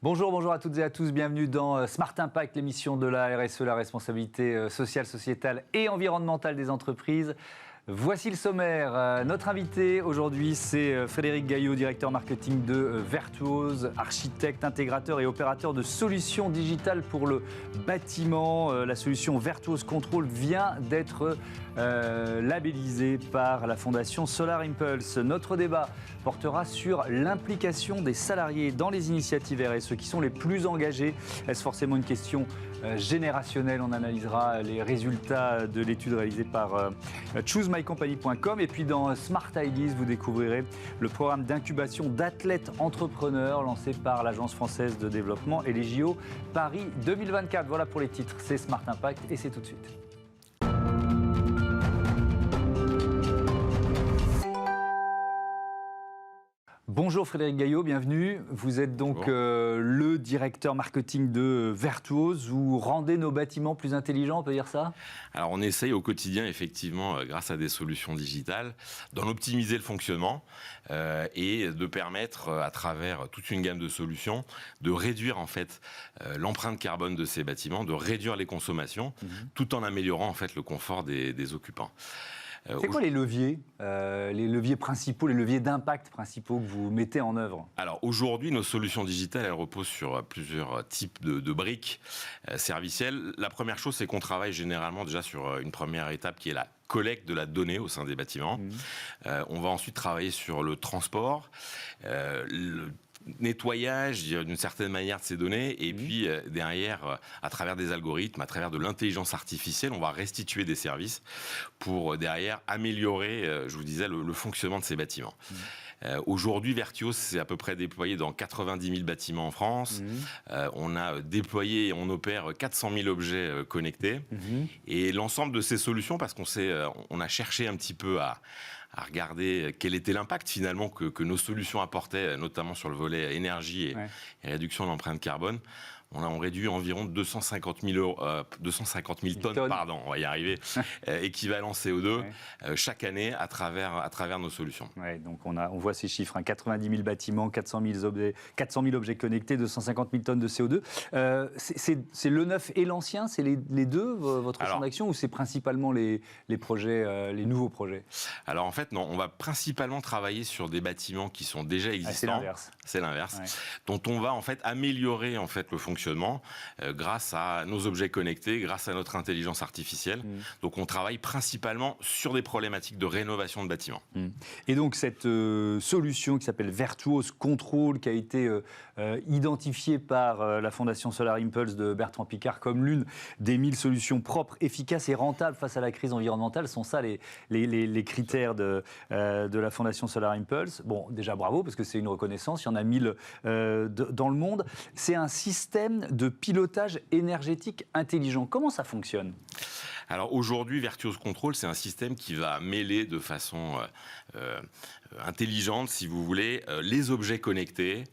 Bonjour à toutes et à tous, bienvenue dans Smart Impact, l'émission de la RSE, la responsabilité sociale, sociétale et environnementale des entreprises. Voici le sommaire. Notre invité aujourd'hui, c'est Frédéric Gaillot, directeur marketing de Vertuose, architecte, intégrateur et opérateur de solutions digitales pour le bâtiment. La solution Vertuose Control vient d'être labellisée par la fondation Solar Impulse. Notre débat portera sur l'implication des salariés dans les initiatives RSE qui sont les plus engagées. Est-ce forcément une question générationnelle? On analysera les résultats de l'étude réalisée par ChooseMyCompany.com. Et puis dans Smart Ideas, vous découvrirez le programme d'incubation d'athlètes entrepreneurs lancé par l'Agence française de développement et les JO Paris 2024. Voilà pour les titres, c'est Smart Impact et c'est tout de suite. Bonjour Frédéric Gaillot, bienvenue. Vous êtes donc le directeur marketing de Vertuose. Vous rendez nos bâtiments plus intelligents, on peut dire ça? Alors on essaye au quotidien, effectivement, grâce à des solutions digitales, d'en optimiser le fonctionnement et de permettre, à travers toute une gamme de solutions, de réduire en fait l'empreinte carbone de ces bâtiments, de réduire les consommations, tout en améliorant en fait le confort des occupants. C'est quoi les leviers principaux, les leviers d'impact principaux que vous mettez en œuvre? Alors aujourd'hui, nos solutions digitales, elles reposent sur plusieurs types de briques servicielles. La première chose, c'est qu'on travaille généralement déjà sur une première étape qui est la collecte de la donnée au sein des bâtiments. On va ensuite travailler sur le transport, le nettoyage d'une certaine manière de ces données et puis derrière, à travers des algorithmes, à travers de l'intelligence artificielle, on va restituer des services pour derrière améliorer, je vous disais, le fonctionnement de ces bâtiments. Aujourd'hui, Vertuose c'est à peu près déployé dans 90 000 bâtiments en France. On a déployé et on opère 400 000 objets connectés. Et l'ensemble de ces solutions, parce on a cherché un petit peu à regarder quel était l'impact finalement que nos solutions apportaient, notamment sur le volet énergie et réduction de l'empreinte carbone. On réduit environ 250 000 tonnes, pardon, on va y arriver, équivalent CO2 chaque année à travers nos solutions. Ouais, donc on voit ces chiffres, 90 000 bâtiments, 400 000 objets connectés, 250 000 tonnes de CO2. C'est le neuf et l'ancien, c'est les deux, votre champ d'action, ou c'est principalement les projets, les nouveaux projets? Alors en fait, non, on va principalement travailler sur des bâtiments qui sont déjà existants. C'est l'inverse. Dont on va en fait améliorer en fait le fonctionnement grâce à nos objets connectés, grâce à notre intelligence artificielle. Donc on travaille principalement sur des problématiques de rénovation de bâtiments. Et donc cette solution qui s'appelle Vertuose Control, qui a été identifiée par la Fondation Solar Impulse de Bertrand Piccard comme l'une des 1000 solutions propres, efficaces et rentables face à la crise environnementale, sont ça les critères de la Fondation Solar Impulse. Bon, déjà bravo, parce que c'est une reconnaissance, il y en a 1000 dans le monde. C'est un système de pilotage énergétique intelligent. Comment ça fonctionne? Alors aujourd'hui, Vertuose Control, c'est un système qui va mêler de façon intelligente, si vous voulez, les objets connectés,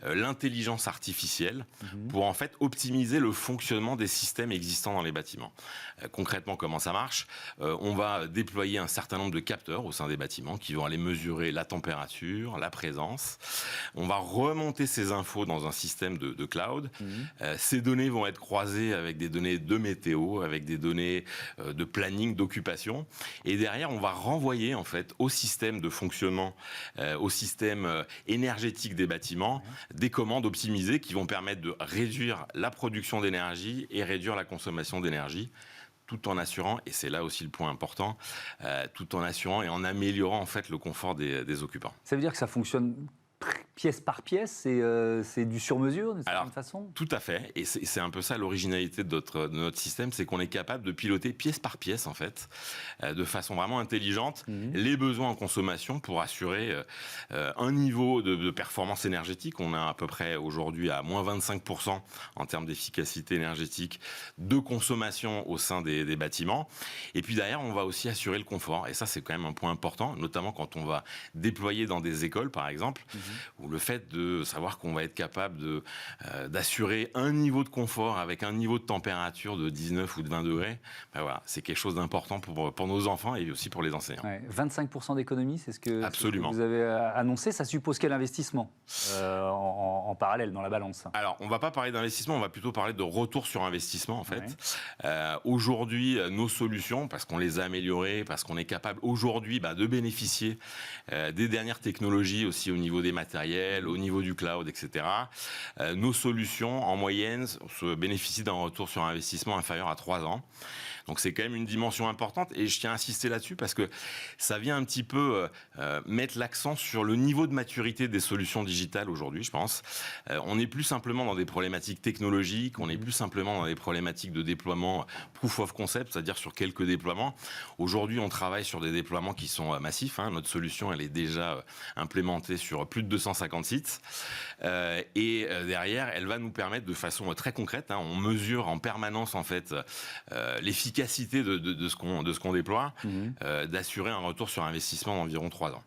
l'intelligence artificielle, pour en fait optimiser le fonctionnement des systèmes existants dans les bâtiments. Concrètement, comment ça marche? On va déployer un certain nombre de capteurs au sein des bâtiments qui vont aller mesurer la température, la présence. On va remonter ces infos dans un système de cloud. Ces données vont être croisées avec des données de météo, avec des données de planning, d'occupation. Et derrière, on va renvoyer en fait au système de fonctionnement, au système énergétique des bâtiments, des commandes optimisées qui vont permettre de réduire la production d'énergie et réduire la consommation d'énergie, tout en assurant, et c'est là aussi le point important, tout en assurant et en améliorant en fait le confort des occupants. Ça veut dire que ça fonctionne pièce par pièce, c'est du sur-mesure d'une certaine façon? Tout à fait, et c'est un peu ça l'originalité de notre système, c'est qu'on est capable de piloter pièce par pièce en fait, de façon vraiment intelligente, les besoins en consommation pour assurer un niveau de performance énergétique. On est à peu près aujourd'hui à moins 25% en termes d'efficacité énergétique de consommation au sein des bâtiments. Et puis derrière, on va aussi assurer le confort, et ça c'est quand même un point important, notamment quand on va déployer dans des écoles par exemple, où ou le fait de savoir qu'on va être capable d'assurer un niveau de confort avec un niveau de température de 19 ou de 20 degrés, ben voilà, c'est quelque chose d'important pour nos enfants et aussi pour les enseignants. Ouais, 25% d'économie, c'est ce que vous avez annoncé. Ça suppose quel investissement en parallèle dans la balance? Alors, on ne va pas parler d'investissement, on va plutôt parler de retour sur investissement en fait. Aujourd'hui, nos solutions, parce qu'on les a améliorées, parce qu'on est capable aujourd'hui de bénéficier des dernières technologies aussi au niveau des matériels, au niveau du cloud, etc. Nos solutions, en moyenne, bénéficient d'un retour sur investissement inférieur à 3 ans. Donc c'est quand même une dimension importante et je tiens à insister là-dessus parce que ça vient un petit peu mettre l'accent sur le niveau de maturité des solutions digitales aujourd'hui, je pense. On n'est plus simplement dans des problématiques technologiques, on n'est plus simplement dans des problématiques de déploiement proof of concept, c'est-à-dire sur quelques déploiements. Aujourd'hui, on travaille sur des déploiements qui sont massifs. Notre solution, elle est déjà implémentée sur plus de 250 sites. Et derrière, elle va nous permettre de façon très concrète, on mesure en permanence en fait l'efficacité de ce qu'on déploie, d'assurer un retour sur investissement d'environ 3 ans.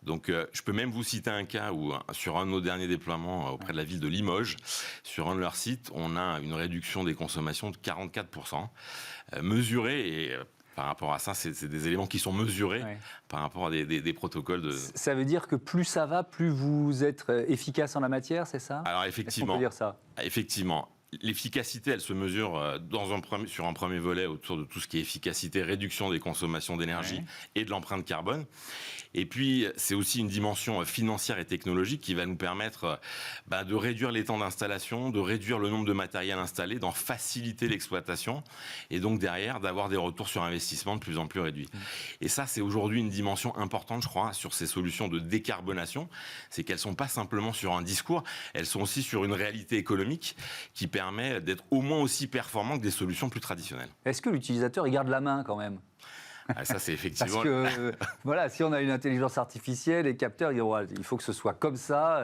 Donc je peux même vous citer un cas où sur un de nos derniers déploiements auprès de la ville de Limoges, sur un de leurs sites, on a une réduction des consommations de 44%, mesurée et par rapport à ça, c'est des éléments qui sont mesurés par rapport à des protocoles. Ça veut dire que plus ça va, plus vous êtes efficace en la matière, c'est ça? Alors effectivement, est-ce qu'on peut dire ça? Effectivement. L'efficacité, elle se mesure sur un premier volet autour de tout ce qui est efficacité, réduction des consommations d'énergie et de l'empreinte carbone. Et puis, c'est aussi une dimension financière et technologique qui va nous permettre de réduire les temps d'installation, de réduire le nombre de matériel installé, d'en faciliter l'exploitation et donc derrière d'avoir des retours sur investissement de plus en plus réduits. Et ça, c'est aujourd'hui une dimension importante, je crois, sur ces solutions de décarbonation. C'est qu'elles ne sont pas simplement sur un discours, elles sont aussi sur une réalité économique qui permet d'être au moins aussi performant que des solutions plus traditionnelles. Est-ce que l'utilisateur, il garde la main quand même? Ça, c'est effectivement... Parce que, voilà, si on a une intelligence artificielle, les capteurs, ils diront, il faut que ce soit comme ça,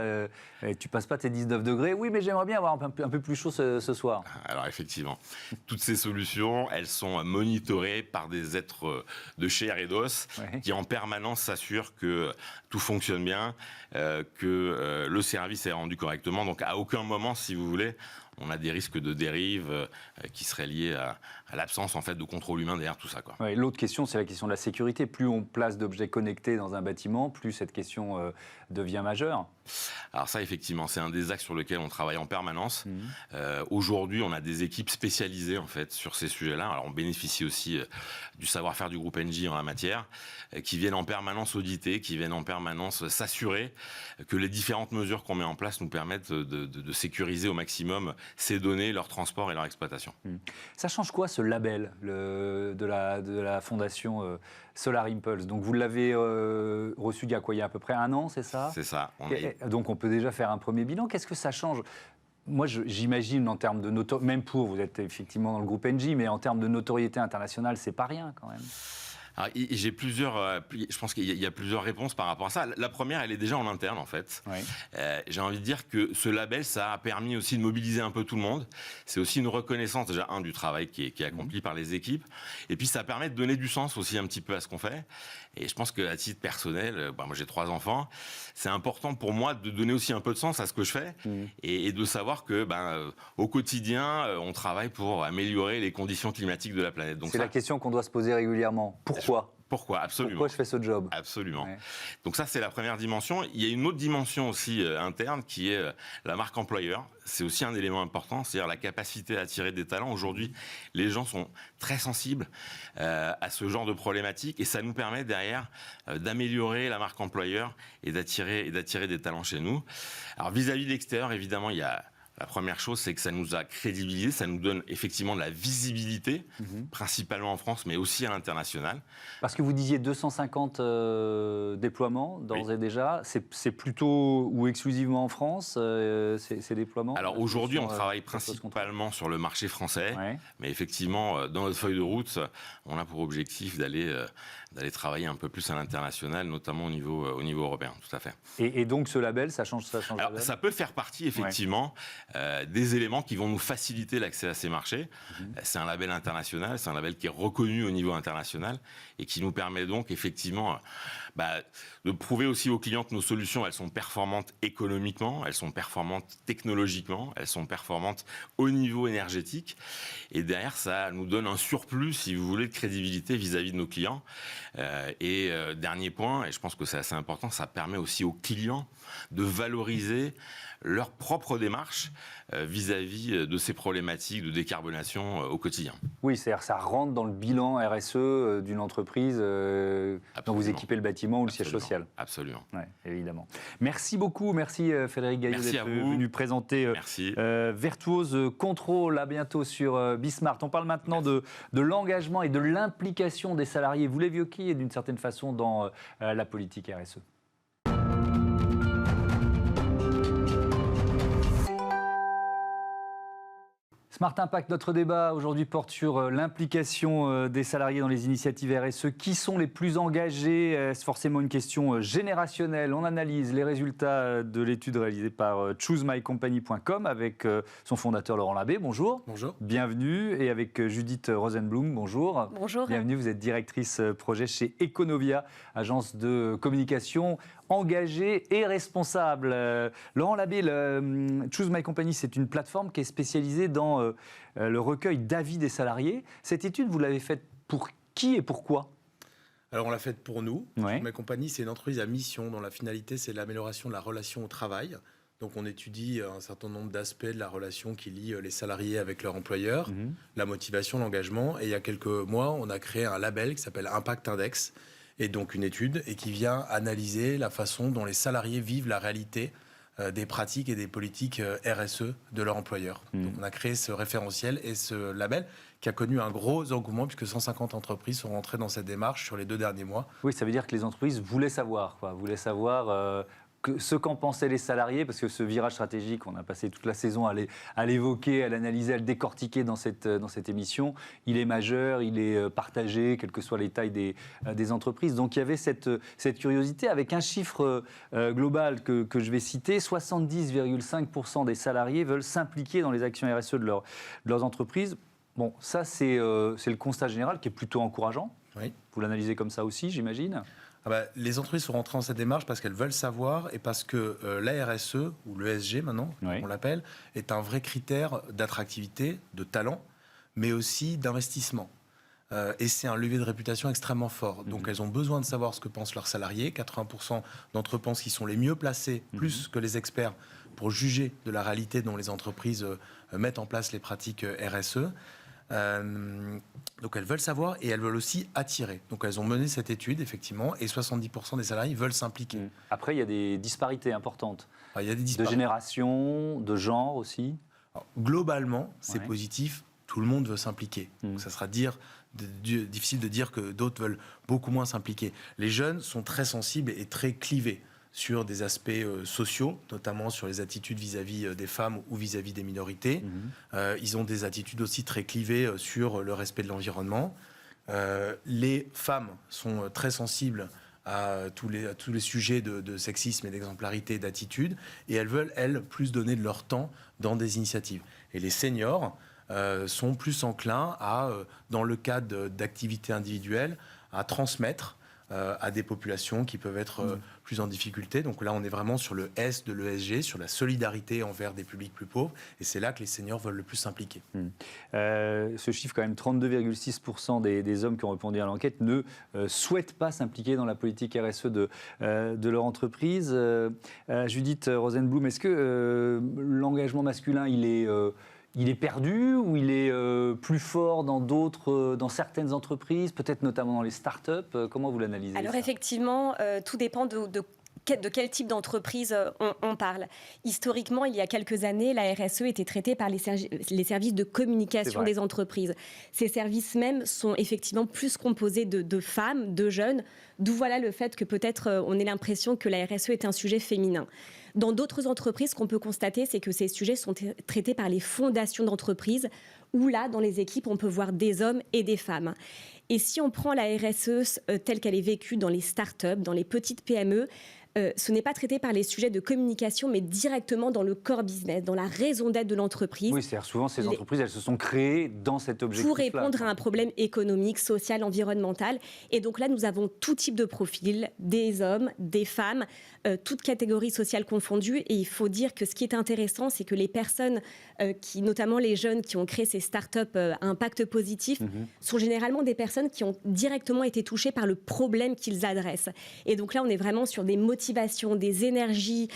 et tu passes pas tes 19 degrés. Oui, mais j'aimerais bien avoir un peu plus chaud ce soir. Alors, effectivement, toutes ces solutions, elles sont monitorées par des êtres de chair et d'os qui, en permanence, s'assurent que tout fonctionne bien, que le service est rendu correctement. Donc, à aucun moment, si vous voulez, on a des risques de dérive qui seraient liés à l'absence en fait, de contrôle humain derrière tout ça. Ouais, l'autre question, c'est la question de la sécurité. Plus on place d'objets connectés dans un bâtiment, plus cette question devient majeure. Alors ça, effectivement, c'est un des axes sur lesquels on travaille en permanence. Aujourd'hui, on a des équipes spécialisées en fait, sur ces sujets-là. Alors on bénéficie aussi du savoir-faire du groupe Engie en la matière, qui viennent en permanence auditer, qui viennent en permanence s'assurer que les différentes mesures qu'on met en place nous permettent de sécuriser au maximum ces données, leur transport et leur exploitation. Ça change quoi ce label de la fondation Solar Impulse? Donc vous l'avez reçu il y a quoi? Il y a à peu près 1 an, c'est ça? C'est ça. Donc on peut déjà faire un premier bilan. Qu'est-ce que ça change? Moi, j'imagine en termes de notoriété, même vous êtes effectivement dans le groupe Engie, mais en termes de notoriété internationale, c'est pas rien quand même. Alors, je pense qu'il y a plusieurs réponses par rapport à ça. La première, elle est déjà en interne, en fait. J'ai envie de dire que ce label, ça a permis aussi de mobiliser un peu tout le monde. C'est aussi une reconnaissance, déjà, du travail qui est accompli par les équipes. Et puis, ça permet de donner du sens aussi un petit peu à ce qu'on fait. Et je pense qu'à titre personnel, moi j'ai 3 enfants, c'est important pour moi de donner aussi un peu de sens à ce que je fais et de savoir que au quotidien, on travaille pour améliorer les conditions climatiques de la planète. Donc c'est la question qu'on doit se poser régulièrement. Pourquoi ? Absolument. Pourquoi je fais ce job? Absolument. Donc ça, c'est la première dimension. Il y a une autre dimension aussi interne qui est la marque employeur. C'est aussi un élément important, c'est-à-dire la capacité à attirer des talents. Aujourd'hui, les gens sont très sensibles à ce genre de problématiques et ça nous permet derrière d'améliorer la marque employeur et d'attirer des talents chez nous. Alors vis-à-vis de l'extérieur, évidemment, il y a... La première chose, c'est que ça nous a crédibilisé, ça nous donne effectivement de la visibilité, principalement en France, mais aussi à l'international. Parce que vous disiez 250 déploiements, d'ores et déjà. C'est plutôt ou exclusivement en France, ces déploiements? Alors aujourd'hui, on travaille principalement sur le marché français, mais effectivement, dans notre feuille de route, on a pour objectif d'aller travailler un peu plus à l'international, notamment au niveau européen, tout à fait. Et donc ce label, ça change Alors, ça peut faire partie, effectivement, des éléments qui vont nous faciliter l'accès à ces marchés. C'est un label international, c'est un label qui est reconnu au niveau international et qui nous permet donc effectivement de prouver aussi aux clients que nos solutions, elles sont performantes économiquement, elles sont performantes technologiquement, elles sont performantes au niveau énergétique. Et derrière, ça nous donne un surplus, si vous voulez, de crédibilité vis-à-vis de nos clients. Dernier point, et je pense que c'est assez important, ça permet aussi aux clients de valoriser leur propre démarche vis-à-vis de ces problématiques de décarbonation au quotidien. Oui, c'est-à-dire que ça rentre dans le bilan RSE d'une entreprise dont vous équipez le bâtiment ou le siège social. Absolument. Ouais, évidemment. Merci beaucoup, merci Frédéric Gaillot d'être venu présenter Virtuose Control, à bientôt sur Bismart. On parle maintenant de l'engagement et de l'implication des salariés. Vous l'évoquiez d'une certaine façon dans la politique RSE. Smart Impact, notre débat aujourd'hui porte sur l'implication des salariés dans les initiatives RSE. Qui sont les plus engagés? C'est forcément une question générationnelle. On analyse les résultats de l'étude réalisée par choosemycompany.com avec son fondateur Laurent Labbé. Bonjour. Bonjour. Bienvenue. Et avec Judith Rosenblum. Bonjour. Bonjour. Bienvenue. Vous êtes directrice projet chez Econovia, agence de communication engagée et responsable. Laurent Labbé, Choose My Company, c'est une plateforme qui est spécialisée dans le recueil d'avis des salariés. Cette étude, vous l'avez faite pour qui et pourquoi ? Alors on l'a faite pour nous. Ouais. Choose My Company, c'est une entreprise à mission dont la finalité, c'est l'amélioration de la relation au travail. Donc on étudie un certain nombre d'aspects de la relation qui lie les salariés avec leur employeur, la motivation, l'engagement. Et il y a quelques mois, on a créé un label qui s'appelle Impact Index, et donc une étude et qui vient analyser la façon dont les salariés vivent la réalité des pratiques et des politiques RSE de leur employeur. Donc on a créé ce référentiel et ce label qui a connu un gros engouement puisque 150 entreprises sont rentrées dans cette démarche sur les 2 derniers mois. Oui, ça veut dire que les entreprises voulaient savoir, ce qu'en pensaient les salariés, parce que ce virage stratégique, on a passé toute la saison à l'évoquer, à l'analyser, à le décortiquer dans cette émission. Il est majeur, il est partagé, quelles que soient les tailles des entreprises. Donc il y avait cette curiosité avec un chiffre global que je vais citer. 70,5% des salariés veulent s'impliquer dans les actions RSE de leurs entreprises. Bon, ça c'est le constat général qui est plutôt encourageant. Oui. Vous l'analysez comme ça aussi, j'imagine ? Les entreprises sont rentrées dans cette démarche parce qu'elles veulent savoir et parce que la RSE, ou l'ESG maintenant, on l'appelle, est un vrai critère d'attractivité, de talent, mais aussi d'investissement. Et c'est un levier de réputation extrêmement fort. Donc elles ont besoin de savoir ce que pensent leurs salariés. 80% d'entre eux pensent qu'ils sont les mieux placés, plus que les experts, pour juger de la réalité dont les entreprises mettent en place les pratiques RSE. Donc elles veulent savoir et elles veulent aussi attirer. Donc elles ont mené cette étude, effectivement, et 70% des salariés veulent s'impliquer. Après, il y a des disparités importantes. Il y a des de génération, de genre aussi. Alors, globalement, c'est positif. Tout le monde veut s'impliquer. Donc ça sera difficile de dire que d'autres veulent beaucoup moins s'impliquer. Les jeunes sont très sensibles et très clivés sur des aspects sociaux, notamment sur les attitudes vis-à-vis des femmes ou vis-à-vis des minorités. Ils ont des attitudes aussi très clivées sur le respect de l'environnement. Les femmes sont très sensibles à tous les sujets de sexisme et d'exemplarité et d'attitude, et elles veulent, elles, plus donner de leur temps dans des initiatives. Et les seniors sont plus enclins à, dans le cadre d'activités individuelles, à transmettre à des populations qui peuvent être plus en difficulté. Donc là, on est vraiment sur le S de l'ESG, sur la solidarité envers des publics plus pauvres. Et c'est là que les seniors veulent le plus s'impliquer. Ce chiffre, quand même, 32,6% des hommes qui ont répondu à l'enquête ne souhaitent pas s'impliquer dans la politique RSE de leur entreprise. Judith Rosenblum, est-ce que l'engagement masculin, il est perdu ou il est plus fort dans certaines entreprises, peut-être notamment dans les startups? Comment vous l'analysez? Alors effectivement, tout dépend de quel type d'entreprise on parle. Historiquement, il y a quelques années, la RSE était traitée par les services de communication des entreprises. Ces services même sont effectivement plus composés de femmes, de jeunes, d'où voilà le fait que peut-être on ait l'impression que la RSE est un sujet féminin. Dans d'autres entreprises, ce qu'on peut constater, c'est que ces sujets sont traités par les fondations d'entreprises, où là, dans les équipes, on peut voir des hommes et des femmes. Et si on prend la RSE telle qu'elle est vécue dans les startups, dans les petites PME, ce n'est pas traité par les sujets de communication, mais directement dans le core business, dans la raison d'être de l'entreprise. Oui, c'est-à-dire souvent ces entreprises, elles se sont créées dans cet objectif-là. Pour répondre à un problème économique, social, environnemental. Et donc là, nous avons tout type de profil, des hommes, des femmes, toutes catégories sociales confondues. Et il faut dire que ce qui est intéressant, c'est que les personnes, notamment les jeunes qui ont créé ces startups à impact positif, sont généralement des personnes qui ont directement été touchées par le problème qu'ils adressent. Et donc là, on est vraiment sur des motivations, des énergies,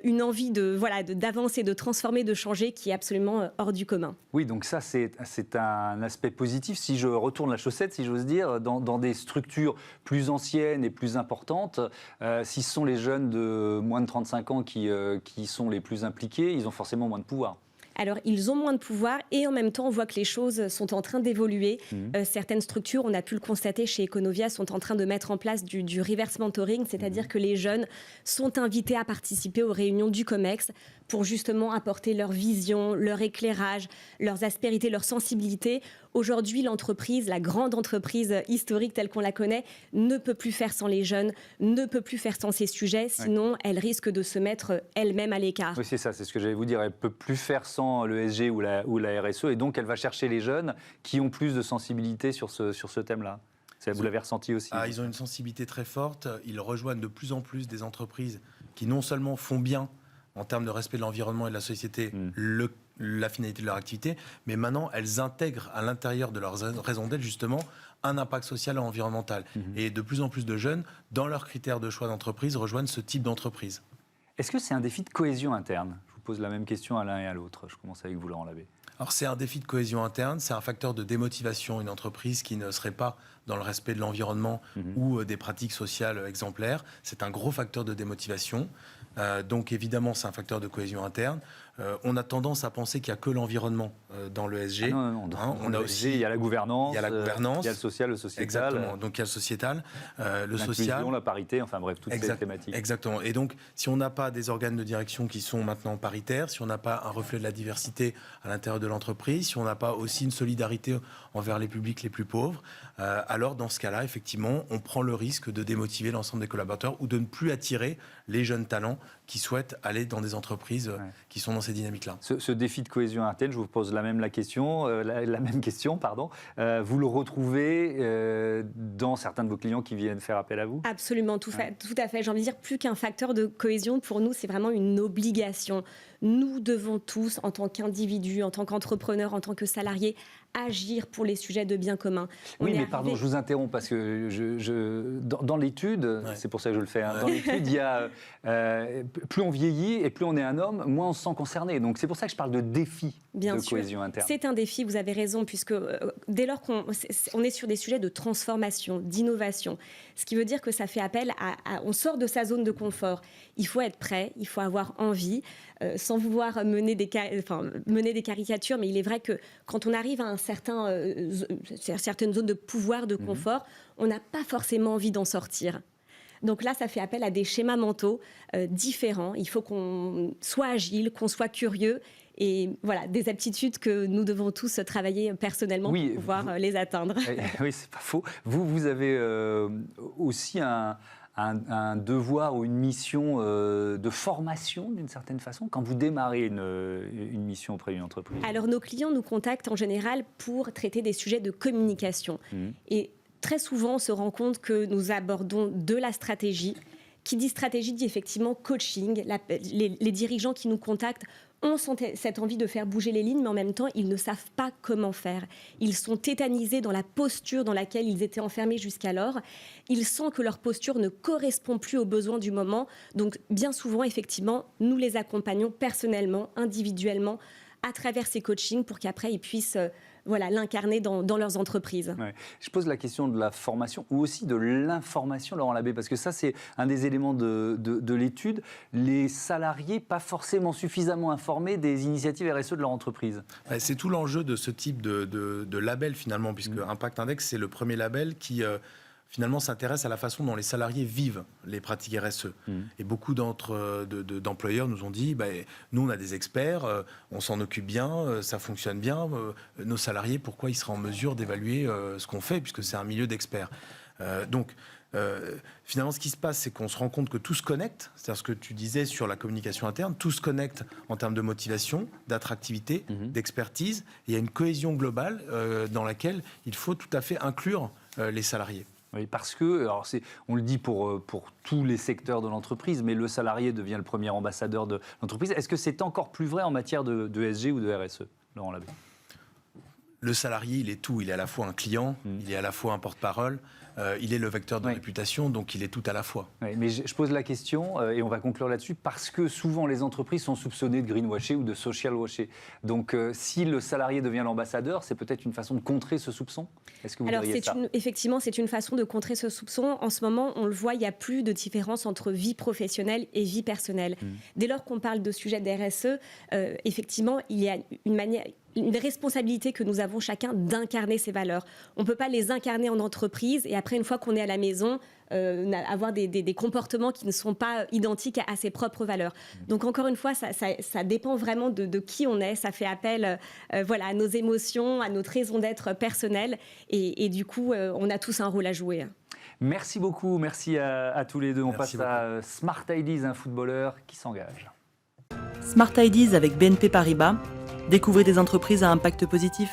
une envie d'avancer, de transformer, de changer qui est absolument hors du commun. Oui, donc ça, c'est un aspect positif. Si je retourne la chaussette, si j'ose dire, dans des structures plus anciennes et plus importantes, si ce sont les jeunes de moins de 35 ans qui sont les plus impliqués, ils ont forcément moins de pouvoir. Alors, ils ont moins de pouvoir et en même temps, on voit que les choses sont en train d'évoluer. Certaines structures, on a pu le constater chez Econovia, sont en train de mettre en place du reverse mentoring, c'est-à-dire que les jeunes sont invités à participer aux réunions du COMEX pour justement apporter leur vision, leur éclairage, leurs aspérités, leur sensibilité. Aujourd'hui, l'entreprise, la grande entreprise historique telle qu'on la connaît, ne peut plus faire sans les jeunes, ne peut plus faire sans ces sujets, sinon elle risque de se mettre elle-même à l'écart. Oui, c'est ça, c'est ce que j'allais vous dire. Elle ne peut plus faire sans l'ESG ou la RSE, et donc elle va chercher les jeunes qui ont plus de sensibilité sur ce thème-là. Vous l'avez ressenti aussi. Ils ont une sensibilité très forte. Ils rejoignent de plus en plus des entreprises qui non seulement font bien en termes de respect de l'environnement et de la société la finalité de leur activité, mais maintenant elles intègrent à l'intérieur de leur raison d'être justement un impact social et environnemental. Et de plus en plus de jeunes, dans leurs critères de choix d'entreprise, rejoignent ce type d'entreprise. Est-ce que c'est un défi de cohésion interne ? Je vous pose la même question à l'un et à l'autre. Je commence avec vous, Laurent Labbé. Alors c'est un défi de cohésion interne, c'est un facteur de démotivation. Une entreprise qui ne serait pas dans le respect de l'environnement ou des pratiques sociales exemplaires, c'est un gros facteur de démotivation. Donc évidemment, c'est un facteur de cohésion interne. On a tendance à penser qu'il n'y a que l'environnement dans l'ESG. Non. On a aussi, il y a la gouvernance, il y a le social, le sociétal. Exactement. Donc il y a le sociétal, le social, la parité, enfin bref, toutes ces thématiques. Exactement. Et donc, si on n'a pas des organes de direction qui sont maintenant paritaires, si on n'a pas un reflet de la diversité à l'intérieur de l'entreprise, si on n'a pas aussi une solidarité envers les publics les plus pauvres, alors dans ce cas-là, effectivement, on prend le risque de démotiver l'ensemble des collaborateurs ou de ne plus attirer les jeunes talents qui souhaitent aller dans des entreprises qui sont dans ces dynamiques-là. Ce défi de cohésion interne, je vous pose la même question. Vous le retrouvez dans certains de vos clients qui viennent faire appel à vous ? Absolument, tout à fait. J'ai envie de dire, plus qu'un facteur de cohésion, pour nous, c'est vraiment une obligation. Nous devons tous, en tant qu'individus, en tant qu'entrepreneurs, en tant que salariés, agir pour les sujets de bien commun. Pardon, je vous interromps parce que dans l'étude, c'est pour ça que je le fais, dans l'étude, il y a plus on vieillit et plus on est un homme, moins on se sent concerné. Donc c'est pour ça que je parle de défi de cohésion interne. C'est un défi, vous avez raison, puisque dès lors qu'on est sur des sujets de transformation, d'innovation, ce qui veut dire que ça fait appel on sort de sa zone de confort. Il faut être prêt, il faut avoir envie, sans vouloir mener des caricatures, mais il est vrai que quand on arrive à certaines zones de pouvoir, de confort, on n'a pas forcément envie d'en sortir. Donc là, ça fait appel à des schémas mentaux différents. Il faut qu'on soit agile, qu'on soit curieux. Et voilà, des aptitudes que nous devons tous travailler personnellement pour pouvoir les atteindre. Oui, c'est pas faux. Vous avez aussi un devoir ou une mission de formation, d'une certaine façon, quand vous démarrez une mission auprès d'une entreprise? Alors, nos clients nous contactent en général pour traiter des sujets de communication. Et très souvent, on se rend compte que nous abordons de la stratégie. Qui dit stratégie dit effectivement coaching. Les dirigeants qui nous contactent ont cette envie de faire bouger les lignes, mais en même temps, ils ne savent pas comment faire. Ils sont tétanisés dans la posture dans laquelle ils étaient enfermés jusqu'alors. Ils sentent que leur posture ne correspond plus aux besoins du moment. Donc, bien souvent, effectivement, nous les accompagnons personnellement, individuellement, à travers ces coachings pour qu'après, ils puissent l'incarner dans leurs entreprises. Ouais. Je pose la question de la formation ou aussi de l'information, Laurent Labbé, parce que ça, c'est un des éléments de l'étude. Les salariés, pas forcément suffisamment informés des initiatives RSE de leur entreprise. C'est tout l'enjeu de ce type de label, finalement, puisque Impact Index, c'est le premier label qui... finalement, s'intéresse à la façon dont les salariés vivent les pratiques RSE. Et beaucoup d'employeurs nous ont dit, nous, on a des experts, on s'en occupe bien, ça fonctionne bien. Nos salariés, pourquoi ils seraient en mesure d'évaluer ce qu'on fait, puisque c'est un milieu d'experts. Finalement, ce qui se passe, c'est qu'on se rend compte que tout se connecte. C'est-à-dire ce que tu disais sur la communication interne, tout se connecte en termes de motivation, d'attractivité, d'expertise. Il y a une cohésion globale dans laquelle il faut tout à fait inclure les salariés. Oui, parce que, alors on le dit pour tous les secteurs de l'entreprise, mais le salarié devient le premier ambassadeur de l'entreprise. Est-ce que c'est encore plus vrai en matière de ESG ou de RSE, Laurent Labbé? Le salarié, il est tout. Il est à la fois un client, il est à la fois un porte-parole, il est le vecteur de réputation, donc il est tout à la fois. Oui, mais je pose la question, et on va conclure là-dessus, parce que souvent les entreprises sont soupçonnées de greenwasher ou de social washer. Donc si le salarié devient l'ambassadeur, c'est peut-être une façon de contrer ce soupçon? Est-ce que vous diriez ça? Effectivement, c'est une façon de contrer ce soupçon. En ce moment, on le voit, il n'y a plus de différence entre vie professionnelle et vie personnelle. Dès lors qu'on parle de sujet de RSE, effectivement, il y a une responsabilité que nous avons chacun d'incarner ces valeurs. On ne peut pas les incarner en entreprise et après, une fois qu'on est à la maison, avoir des comportements qui ne sont pas identiques à ses propres valeurs. Donc encore une fois, ça dépend vraiment de qui on est. Ça fait appel à nos émotions, à notre raison d'être personnelle. Et du coup, on a tous un rôle à jouer. Merci beaucoup, merci à tous les deux. On Merci passe à Smart Ideas, un footballeur qui s'engage. Smart Ideas avec BNP Paribas. Découvrez des entreprises à impact positif.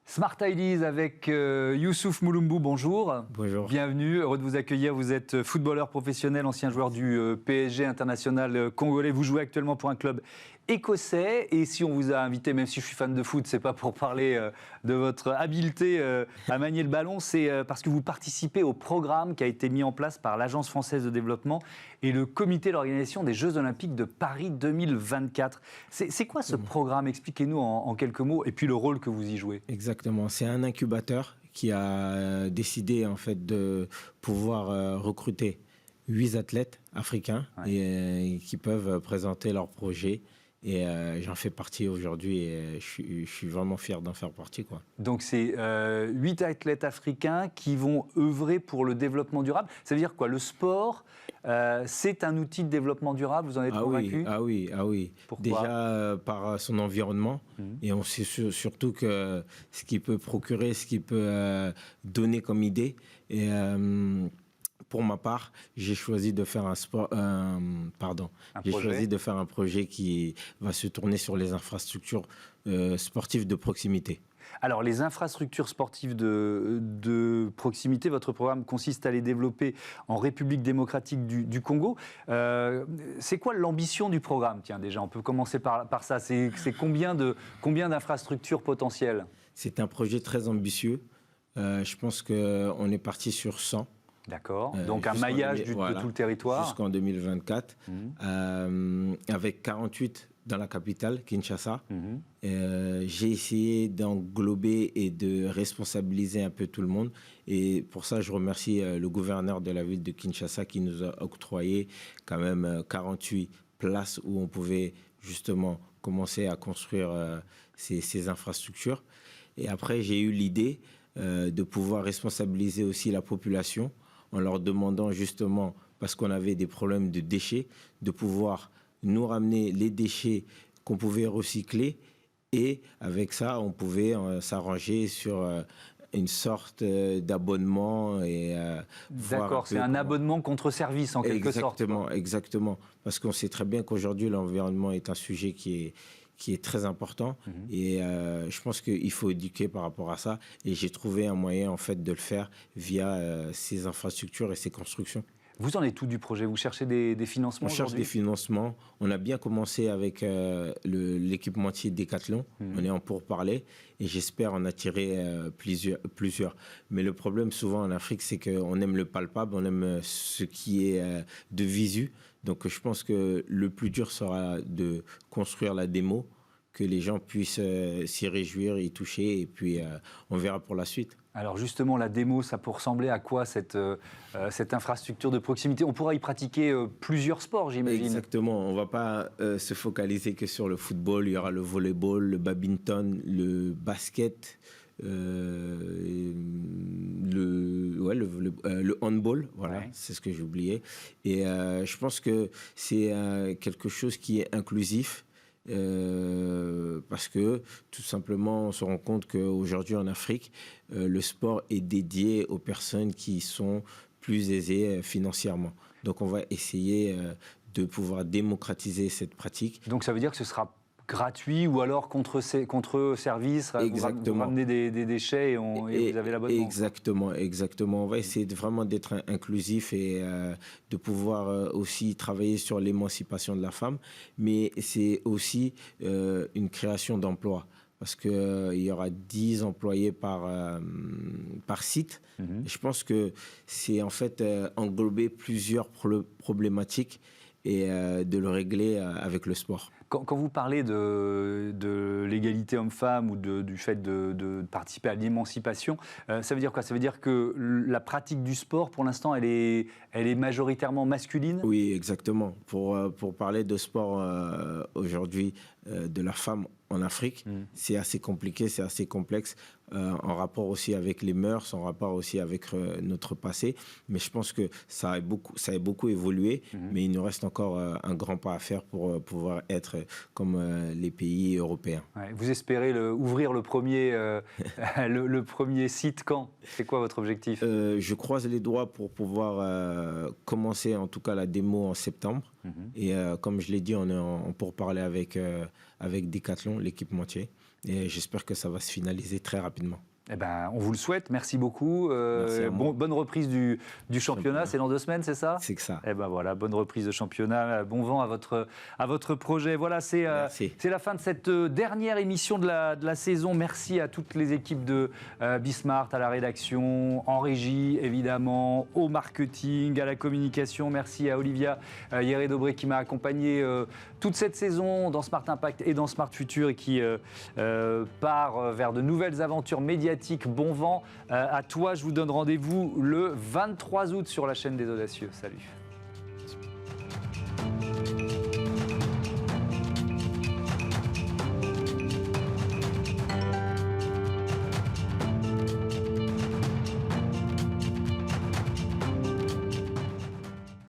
Smart Ideas avec Youssouf Mouloumbou, bonjour. Bonjour. Bienvenue, heureux de vous accueillir. Vous êtes footballeur professionnel, ancien joueur du PSG international congolais. Vous jouez actuellement pour un club écossais. Et si on vous a invité, même si je suis fan de foot, c'est pas pour parler de votre habileté à manier le ballon, c'est parce que vous participez au programme qui a été mis en place par l'Agence française de développement et le comité d'organisation des Jeux Olympiques de Paris 2024. C'est quoi ce programme? Expliquez-nous en quelques mots, et puis le rôle que vous y jouez. Exactement, c'est un incubateur qui a décidé en fait de pouvoir recruter 8 athlètes africains et qui peuvent présenter leurs projets. Et j'en fais partie aujourd'hui et je suis vraiment fier d'en faire partie, quoi. Donc c'est 8 athlètes africains qui vont œuvrer pour le développement durable. Ça veut dire quoi? Le sport, c'est un outil de développement durable, vous en êtes convaincu? Ah oui. Pourquoi? Déjà par son environnement. Et on sait surtout que ce qu'il peut procurer, ce qu'il peut donner comme idée. Et pour ma part, j'ai choisi de faire choisi de faire un projet qui va se tourner sur les infrastructures sportives de proximité. Alors, les infrastructures sportives de proximité, votre programme consiste à les développer en République démocratique du Congo. C'est quoi l'ambition du programme? Tiens, déjà, on peut commencer par ça. C'est combien d'infrastructures potentielles? C'est un projet très ambitieux. Je pense qu'on est parti sur 100. D'accord, donc un maillage de tout le territoire. Jusqu'en 2024, avec 48 dans la capitale, Kinshasa. J'ai essayé d'englober et de responsabiliser un peu tout le monde. Et pour ça, je remercie le gouverneur de la ville de Kinshasa qui nous a octroyé quand même 48 places où on pouvait justement commencer à construire ces infrastructures. Et après, j'ai eu l'idée de pouvoir responsabiliser aussi la population en leur demandant justement, parce qu'on avait des problèmes de déchets, de pouvoir nous ramener les déchets qu'on pouvait recycler. Et avec ça, on pouvait s'arranger sur une sorte d'abonnement. D'accord, c'est un abonnement contre service en quelque sorte. Exactement. Parce qu'on sait très bien qu'aujourd'hui, l'environnement est un sujet qui est très important. Et je pense qu'il faut éduquer par rapport à ça. Et j'ai trouvé un moyen, en fait, de le faire via ces infrastructures et ces constructions. Vous en êtes où du projet? Vous cherchez des financements? On cherche des financements. On a bien commencé avec l'équipementier Decathlon. On est en pourparlers et j'espère en attirer plusieurs. Mais le problème souvent en Afrique, c'est qu'on aime le palpable, on aime ce qui est de visu. Donc je pense que le plus dur sera de construire la démo, que les gens puissent s'y réjouir, y toucher, et puis on verra pour la suite. Alors justement, la démo, ça peut ressembler à quoi cette infrastructure de proximité? On pourra y pratiquer plusieurs sports, j'imagine. Exactement, on ne va pas se focaliser que sur le football, il y aura le volleyball, le badminton, le basket, le handball, voilà, c'est ce que j'ai oublié. Et je pense que c'est quelque chose qui est inclusif parce que tout simplement, on se rend compte qu'aujourd'hui en Afrique, le sport est dédié aux personnes qui sont plus aisées financièrement. Donc on va essayer de pouvoir démocratiser cette pratique. Donc ça veut dire que ce sera gratuit ou alors contre service, Exactement. Vous ramenez des déchets et vous avez l'abonnement. Exactement. On va essayer vraiment d'être inclusif et de pouvoir aussi travailler sur l'émancipation de la femme, mais c'est aussi une création d'emplois. Parce qu'il y aura 10 employés par site. Et je pense que c'est en fait englober plusieurs problématiques et de le régler avec le sport. Quand vous parlez de l'égalité homme-femme ou du fait de participer à l'émancipation, ça veut dire quoi? Ça veut dire que la pratique du sport, pour l'instant, elle est majoritairement masculine? Oui, exactement. Pour parler de sport aujourd'hui, de la femme en Afrique, c'est assez compliqué, c'est assez complexe, en rapport aussi avec les mœurs, en rapport aussi avec notre passé. Mais je pense que ça a beaucoup évolué, mais il nous reste encore un grand pas à faire pour pouvoir être comme les pays européens. Ouais, vous espérez ouvrir le premier, le premier site quand? C'est quoi votre objectif? Je croise les doigts pour pouvoir commencer en tout cas la démo en septembre. Et comme je l'ai dit, on est en pourparlers avec Decathlon, l'équipementier. Et j'espère que ça va se finaliser très rapidement. Eh ben, on vous le souhaite, merci beaucoup. Merci à moi. Bonne reprise du championnat, c'est dans 2 semaines, c'est ça? C'est que ça. Eh ben voilà, bonne reprise de championnat, bon vent à votre projet. Voilà, c'est la fin de cette dernière émission de la saison. Merci à toutes les équipes de Bismart, à la rédaction, en régie évidemment, au marketing, à la communication. Merci à Olivia Hieré-Dobré qui m'a accompagné toute cette saison dans Smart Impact et dans Smart Future et qui part vers de nouvelles aventures médiatiques. Bon vent à toi, je vous donne rendez-vous le 23 août sur la chaîne des Audacieux. Salut.